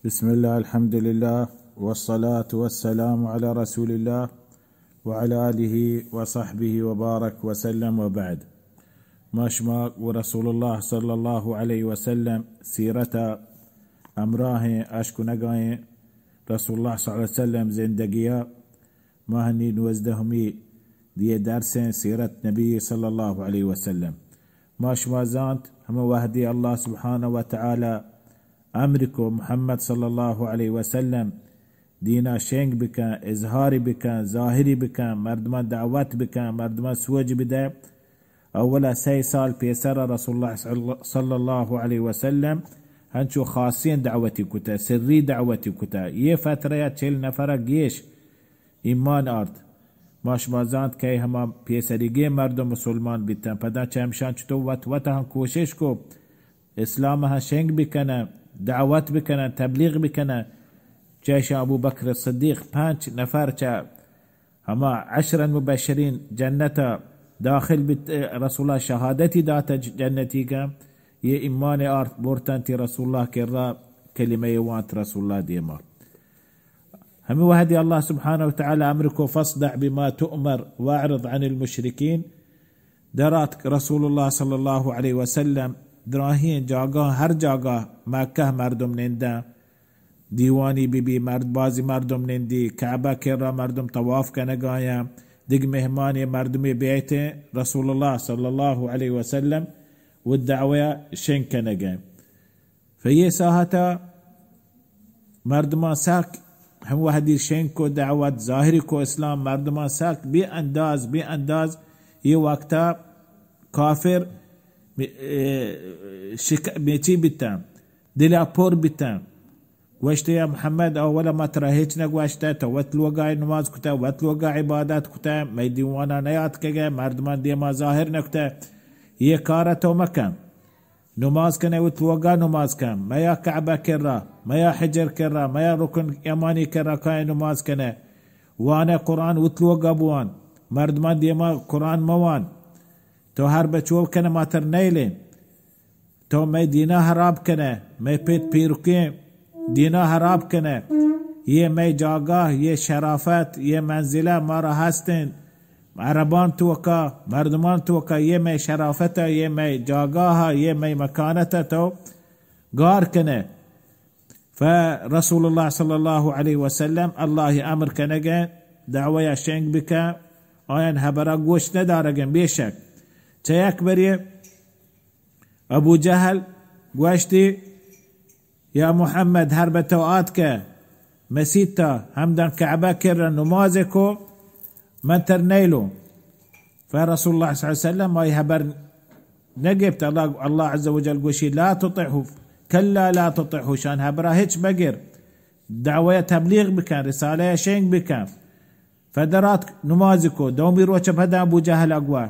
بسم الله الحمد لله والصلاة والسلام على رسول الله وعلى آله وصحبه وبارك وسلم وبعد. ماشماك ورسول الله صلى الله عليه وسلم سيرته أمراه أشكو نقاي رسول الله صلى الله عليه وسلم زندقيا ما هني نوزدهمي دي درسين سيرة نبي صلى الله عليه وسلم. ماشما زانت هم وهدي الله سبحانه وتعالى أمركو محمد صلى الله عليه وسلم دينا شنگ بكا إظهاري بكا ظاهري بكا مردمان دعوت بكا مردمان سوج بدا أولا 3 سال بيسر رسول الله صلى الله عليه وسلم هنشو خاصين دعوتي كتا سري دعوتي كتا يه فترة 40 نفر جيش إيمان أرد ماش مازاند كي هما بيسريگه مردم مسلمان بيتن پدا چمشان چطو وطا کوشش کو اسلام ها شنگ بکنه دعوت بکنه تبلیغ بکنه جيش ابو بكر الصديق 5 نفر چا هما 10 مبشرين جنة داخل رسول الله شهادتي داتا جنتي کا یہ ایمان آرت بورتانتي رسول الله كرا كلمة وانت رسول الله ديما هم وهدي الله سبحانه وتعالى أمركم فاصدع بما تؤمر واعرض عن المشركين درات رسول الله صلى الله عليه وسلم دراهين جاگاه هر جاگاه مكة مردم ننده ديواني بي مرد بازي مردم نندي كعبة كرا مردم طواف كنگايا دق مهماني مردم بيت رسول الله صلى الله عليه وسلم والدعوة شن كنگا فهي ساهتا مردمان ساك هم وهدي شنكو دعوت ظاهري كو اسلام مردمان ساك بأنداز ये वक्ता काफिर ميتي بتا دلا بور بتا واشتا يا محمد اولا ما ترى هيك نقواشتا توت الوقاع نماز كتا وت الوقاع عبادات كتا ما يديوانا نيات كجا مردمان دي ما ظاهر نكتا ये كارتو مكان نماز كنا وتوقع نماز كان ما يا كعبة كرة ما يا حجر كرة ما يا ركن يماني كرة كاين نماز كنا وانا قرآن وتوقع بوان مردمان ديما قرآن موان تو هر بچوب كنا ما ترنيلين تو ما دينا هراب كنا ما بيت بيروكين دينا هراب كنا ये ما جاگاه ये شرافت ये منزله ما را هستن عربان توكا مردمان توكا ये ما شرافته ये ما جاگاه ये ما مكانته تو غار كنا فرسول الله صلى الله عليه وسلم الله امر كنگا دعوه يا شنگ بك آيان هبرا گوش ندارگن بيشك تيك بري ابو جهل گوشتي يا محمد هر بتوعاتك مسيتا همدن كعبه كر نمازكو من ترنيلو فرسول الله صلى الله عليه وسلم ما يهبر نجبت الله عز وجل قوشي لا تطعه كلا لا تطعه شان هبرا هيك بقر دعوة تبليغ بكان رسالة شينك بكان فدرات نمازكو دومير وچه پدا ابو جهل اقوا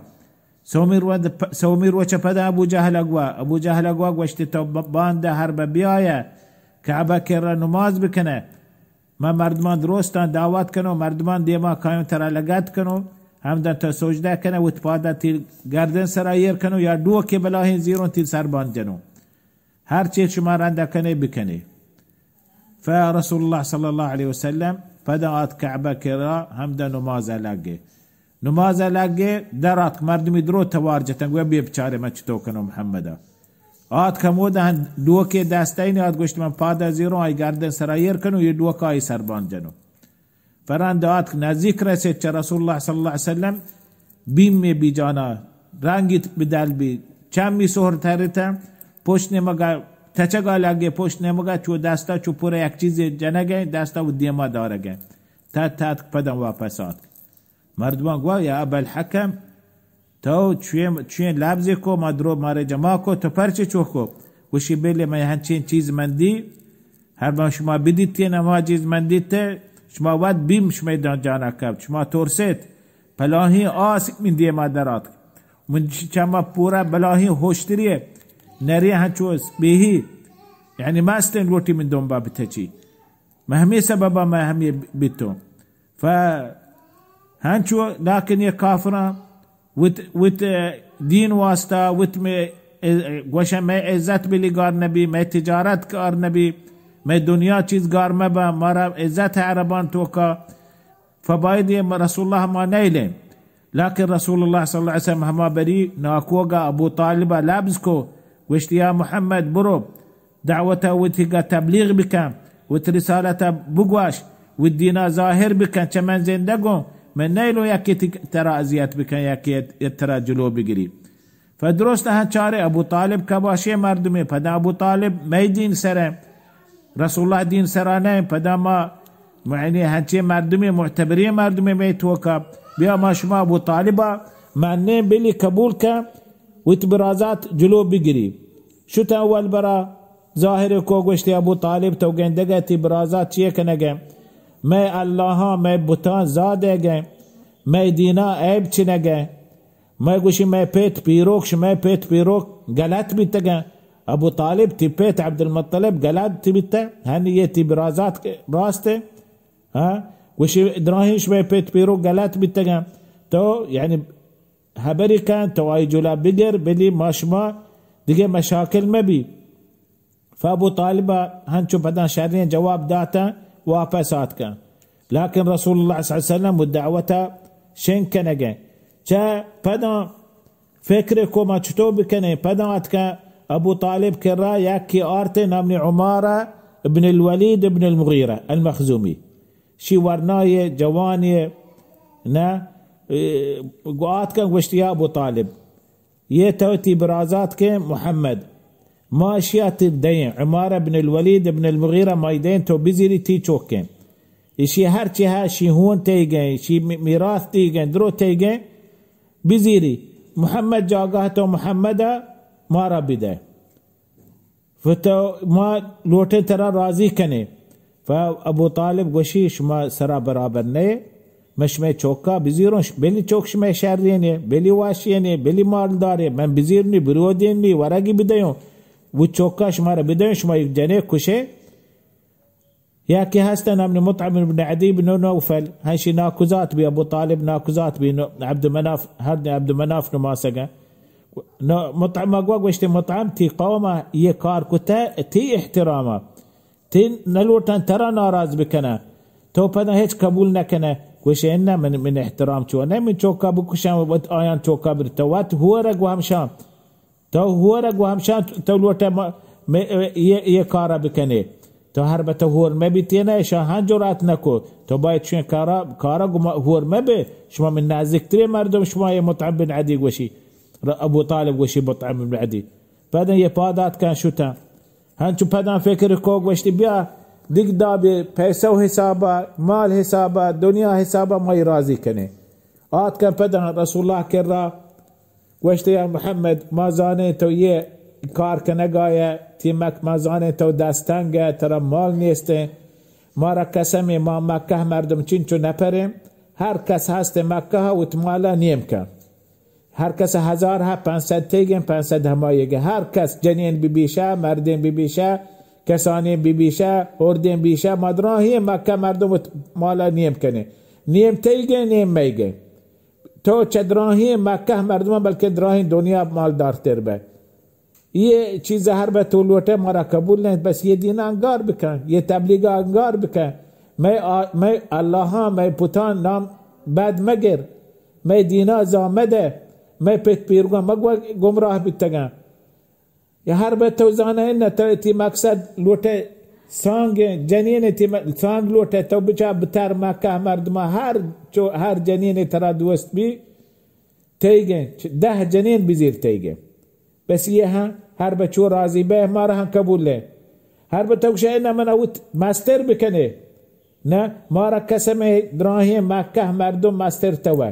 سومير وچه پدا ابو جهل اقوا وشت تو بانده هر بيايا كعبه كر نماز بکنه ما مردمان درستان دعوت کنو مردمان دیما کایم ترا لگت کنو همدن تا سجده کنه و تپاده تیل گردن سرایر کنو یا دو که بلاهین زیرون تیل سربان جنو هر چیز شما رنده کنه بکنه فرسول الله صلى الله عليه وسلم فدعات كعبه كرا همدن نماز لگه درات مردمی درو توارجتن و بیبچاره ما چطور کنو محمده آت کموده هن دوکه دستین آت گوشت من پاده زیرون آی گردن سرایر کنو یه دوکه آی سربان جنو فرند آت نزدیک رسید چه رسول الله صلی الله علیه وسلم بیم می بی جانا رنگیت بدل بی چم می سهر تریتا پشت نمگا تچگا لگه پشت نمگا چو دستا چو پورا یک چیز جنگه دستا و دیما دارگه تات پدن واپس آت مردمان گوا یا ابا الحکم تو چین لبزی کو مدرو ماره جمع کو تو پرچه چوه کو وشی بله ما هنچین چیز من دی هر ما شما بدید تین ما چیز من دید شما ود بیم شما جانا کب شما ترسید پلاهی آس من دی ما درات من چما پورا بلاهی هوشتریه نریه هنچوز بیهی یعنی ما استن روٹی من دوم بابتا چی ما همی سببا ما همی بیتو هنچو لكن يا كافرة وت دين واسطة وت وش ما عزت بلقار نبي ما تجارت كار نبي میں دنیا چیزگار مبا مارا عزت عربان توکا فباید رسول اللہ ما نیلیں لكن رسول الله صلى الله عليه وسلم هما بري ناكوغا أبو طالب لابسكو وشت يا محمد برو دعوته وتيغا تبليغ بكم وترسالته بقواش والدينا ظاهر بكم كمان زندقو من نيلو يكي ترى أزيات بكم يكي ترى جلو بقري فدرست هنچاره ابو طالب كباشي مردمي فدا ابو طالب ما دين سره رسول الله دين سرانه فدا ما يعني هنچه مردمي معتبري مردمي ميتوكا بیا ما شما ابو طالبا معنی بلی قبول که وتبرازات جلو بگیری شو تا اول برا ظاهر کو گوشتی ابو طالب تو گندگه تبرازات چیه کنگه میں اللہ میں بتان زاده گه میں دینا عیب چنگه میں گوشی میں پیت پیروک میں پیت پیروک غلط بیتگه ابو طالب تی پیت عبد المطلب غلط بیتا هنی یہ تبرازات راسته ها وشي دراهيش ما بيت بيرو قالات بالتقام تو يعني هبري كان تو اي جولا بقر بلي ماشما دقي مشاكل مبي فابو طالب هنشو بدان شارين جواب داتا وافسات كان لكن رسول الله صلى الله عليه وسلم والدعوة شين كنجا جا بدان فكركم ما تشتو بكني بدان اتكا ابو طالب كرا ياكي ارتي نامني عمارة ابن الوليد ابن المغيرة المخزومي شي ورناية جوانية نا قوات كان وشتيا ابو طالب يتوتي برازات كان محمد ما اشياء تدين عمارة بن الوليد بن المغيرة ما يدين تو بزيري تي چوكين شي هرچي ها شي هون تيجين شي ميراث تيجين درو تيجين بزيري محمد جاقاته محمد ما رابده فتو ما لوٹے ترى راضي كنه فابو طالب وشي شما سرا برابر نه مش ما چوكا بزيرون بلي چوك شما شرينه بلي واشينه بلي مالداره من بزيرني بروديني ورقي بديون و چوكا شما را بديون شما یک جنه كشه يا كي هستن من مطعم بن عدي بن نوفل هاشي ناكوزات بي ابو طالب ناكوزات بي عبد مناف هرني عبد مناف نماسقه مطعم اقوى وشتي مطعم تي قومه يكار كتا تي احترامه تين نلوتن ترى ناراض بكنا تو پدا هیچ قبول نکنه گوشه نه من احترام چو نه من چوکا بکشم و آیان چوکا برتوات هو رگ و همشان تو هو رگ و همشان تو لوتا یه کارا بکنه تو هر بتا هور مبیتی نه شاهان جرات نکو تو باید چون کارا هور مبی شما من نازکتری مردم شما یه مطعم بن عدی گوشی ابو طالب گوشی مطعم بن عدی پدا یه پادات کن شوتا هنچو پدان فکر کو گوشتی بیا دیگ دابی پیسه و حسابا مال حسابا دنیا حسابا ما راضی کنه آت کن پدان رسول الله کرا گوشتی یا محمد ما زانه تو یه کار کنگایه تیمک ما زانه تو دستنگه ترا مال نیسته ما را کسمی ما مکه مردم چینچو نپریم هر کس هست مکه و تمالا نیم کن هر کس 1000 ها 500 تیگن 500 همایگه هر کس جنین بیبیشه مردین بیبیشه کسانی بیبیشه هردین بیشه مدراهی مکه مردم مالا نیم کنه نیم تیگه نیم میگه تو چدراهی مکه مردم بلکه دراهی دنیا مالدار تر به یه چیز هر به طولوته مرا قبول نه بس یه دین انگار بکن یه تبلیغ انگار بکن می الله ها می پوتان نام بد مگر می دینا زامده میں پیت پیرگا مگوا گمراہ بیتگا یا ہر بے توزانہ انہ تی مقصد لوٹے سانگ جنین تی سانگ لوٹے تو بچا بتر مکہ مردما ہر جنین ترا دوست بھی تیگے 10 جنین بزیر تیگے بس یہ ہاں ہر بچو راضی بے ہمارا ہاں قبول لے ہر بتوشہ انہ من اوت ماستر بکنے نا مارا قسم دراہی مکہ مردم ماستر توہ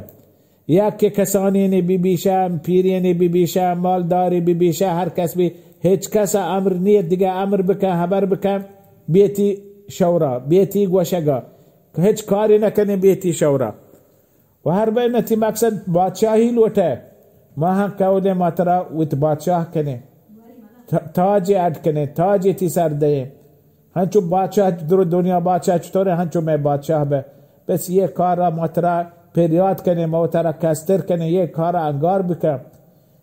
یا که کسانی بیبیشه پیرین بیبیشه مالداری بیبیشه هر کس بی هیچ کس امر نیت دیگه امر بکن خبر بکن بیتی شورا بیتی گوشگا هیچ کاری نکنه بیتی شورا و هر بینتی مقصد بادشاهی لوٹه ما هم قوله ما ترا ویت بادشاه کنه تاجی اد کنه تاجی تی سر ده هنچو بادشاه در دنیا بادشاه چطوره هنچو میں بادشاه به بس یہ کارا ما ترا پریاد کنه موتر کستر کنه یه کار انگار بکن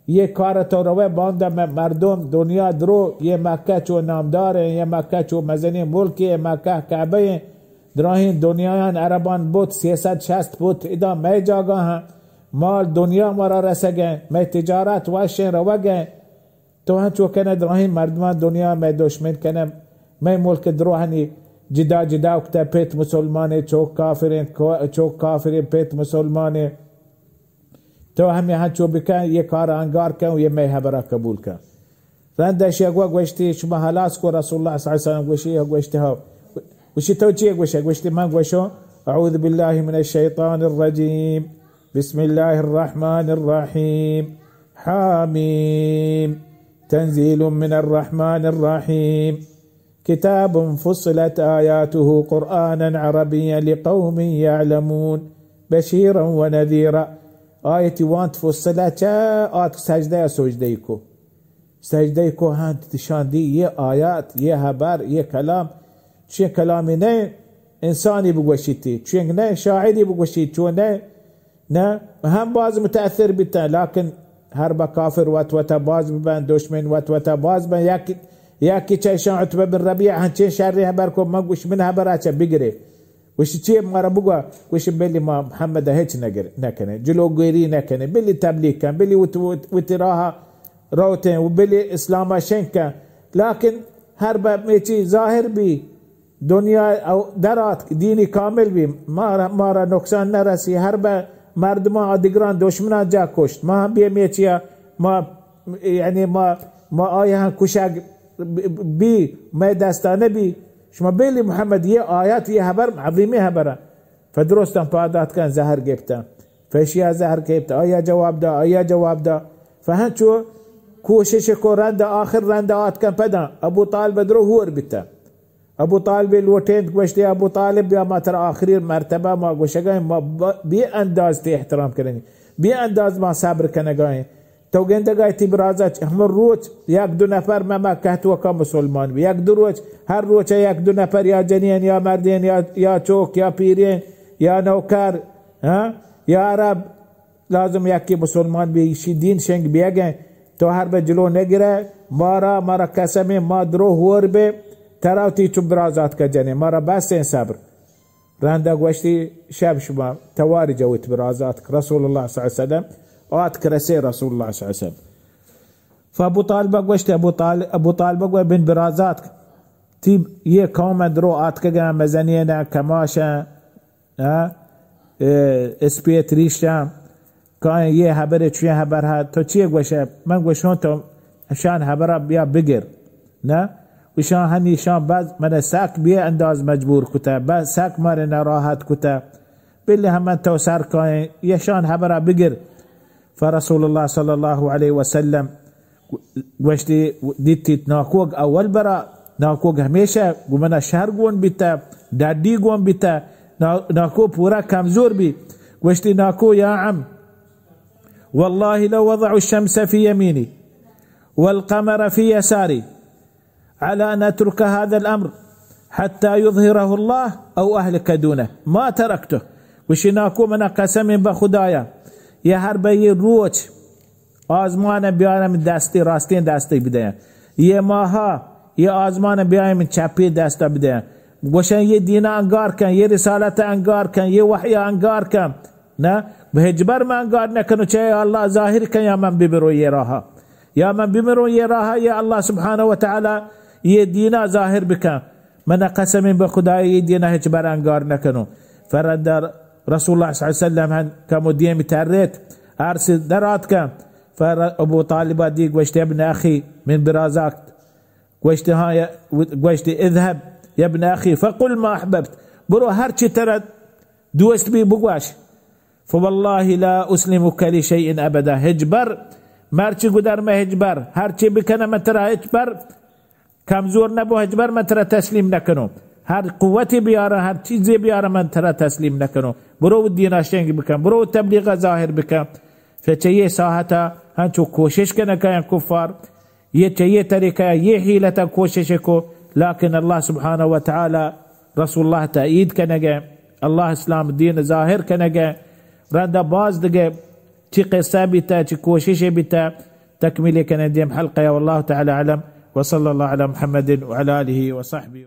یه کار تو روه بانده مردم دنیا درو یه مکه چو نامداره یه مکه چو مزنی ملکی مکه کعبه دراهین دنیایان عربان بود 360 بود ادا می جاگا هم مال دنیا مرا رسگه می تجارت وشن روگه تو هم چو کنه دراهین مردمان دنیا می دشمن کنه می ملک دروهنی جدا جدا وقتا پیت مسلمانه چو کافرین پیت مسلمانه تو هم یه چو بکن یه کار انگار کن و یه میه برا قبول کن رندش یه گوشتی شما حلاس کو رسول الله صلی الله علیه وسلم گوشی گوشتی ها وشي تو چیه گوشتی من گوشو اعوذ بالله من الشيطان الرجيم بسم الله الرحمن الرحيم حاميم تنزيل من الرحمن الرحيم كتاب فصلت آياته قرآنا عربيا لقوم يعلمون بشيرا ونذيرا آيتي وانت فصلت آت سجديكو سجديكو هانت تشاندي يه آيات يه هبار يه كلام چه کلامی نه انسانی بگوشیتی چون نه شاعری بگوشید چون نه هم باز متأثر بیتن لكن هر با کافر وتوتا باز ببن دشمن وتوتا باز بن یکی چه عتبه بن ربیع هنچین شری هبر کو ما گوش من هبر اچ بگیره وش چی مرا بگو وش بلی ما محمد هیچ نکنه جلو گیری نکنه بلی تبلیغ کن بلی وتراها روتن وبلی اسلام شنکن لكن هر با میچی ظاهر بی دنیا او درات دینی کامل بی ما را نقصان نرسی هر به مردم دیگران دشمنان جا کشت ما هم بیمیتیا ما یعنی ما آیه کشک بی ما دستانه بی شما بیلی محمد یه آیات یه خبر عظیمی خبره فدرستم پادات کن زهر گبتا فشیا زهر گبتا آیا جواب دا فهنچو کوشش کو رند آخر رند آت کن پدا ابو طالب درو هور بیتا ابو طالب الوتين گوشتی ابو طالب یا ما تر آخری مرتبه ما گوشگاه ما بی انداز تی احترام کرنی بی انداز ما صبر کنگاه تو گندگاه تی برازت همون روز یک دو نفر ما کهتو که مسلمان بی یک دو روز هر روز یک دو نفر یا جنین یا مردین یا چوک یا پیرین یا نوکر یا عرب لازم یکی مسلمان بی دین شنگ بیگه تو هر به جلو نگیره مارا قسمی ما درو هور به تراوتی چو برازات که جنه مرا بس این صبر رنده گوشتی شب شما تواری جویت برازات رسول الله صلی الله علیه وسلم آت کرسی رسول الله صلی الله علیه وسلم فابو طالب گوشتی ابو طالب گوشتی بین برازات تی یه قوم درو آت که گم مزنینه کماشه اسپیت ریشتم که یه حبره چویه حبر ها تو چیه گوشه من گوشون تو شان حبره بیا بگیر نه وشان هني شان بعد من ساك بيه انداز مجبور كتا بعد ساك مارنا راحت كتا باللي هم انت وسار كاين يشان حبرا بقر فرسول الله صلى الله عليه وسلم وشتي ديتي ناكوغ اول برا ناكوغ هميشه گمنا شهر گون بيتا دادي گون بيتا ناكو پورا کمزور بي وشتي ناكو يا عم والله لو وضعوا الشمس في يميني والقمر في يساري على أن أترك هذا الأمر حتى يظهره الله أو أهلك دونه ما تركته وشناكو من قسم بخدايا يا هربي روج آزمان بیارم دستی راستین دستی بده یه ماها یه آزمان بیارم چپی دستا بده گوشن یه دین انگار کن یه رسالت انگار کن یه وحی انگار کن نه به هجبر من انگار نکنو چه الله ظاهر کن یا من ببرو یه راها یا من ببرو یه راها یا الله سبحانه و تعالی یه دینا ظاهر بکن من قسم به خدای یه دینا هجبر انگار نکنو فرد رسول الله صلی الله علیه وسلم كمو ديم تريت ارسل درات كم فابو طالب ديك وشت يا ابن اخي من برازاك وشت هاي وشت اذهب يا ابن اخي فقل ما احببت برو هرشي ترى دوست بي بقواش فوالله لا اسلمك لشيء ابدا هجبر مرشي قدر ما هجبر هرشي بكنا ما ترى هجبر كمزور نبو هجبر ما ترى تسليم نكنو هر قوتی بیاره هر چیزی بیاره من ترا تسلیم نکنو برو دین اشنگ بکن برو تبلیغ ظاهر بکن فچه ساحتا هنچو کوشش کنه که کفار یہ چه طریقه یہ حیلتا کوشش کو لیکن الله سبحانه و تعالی رسول الله تأیید کنگه الله اسلام دین ظاهر کنگه رنده باز دگه چی قصه بیتا چی کوشش بیتا تكملة كان ديم حلقة والله تعالى أعلم، وصلى الله على محمد وعلى آله وصحبه.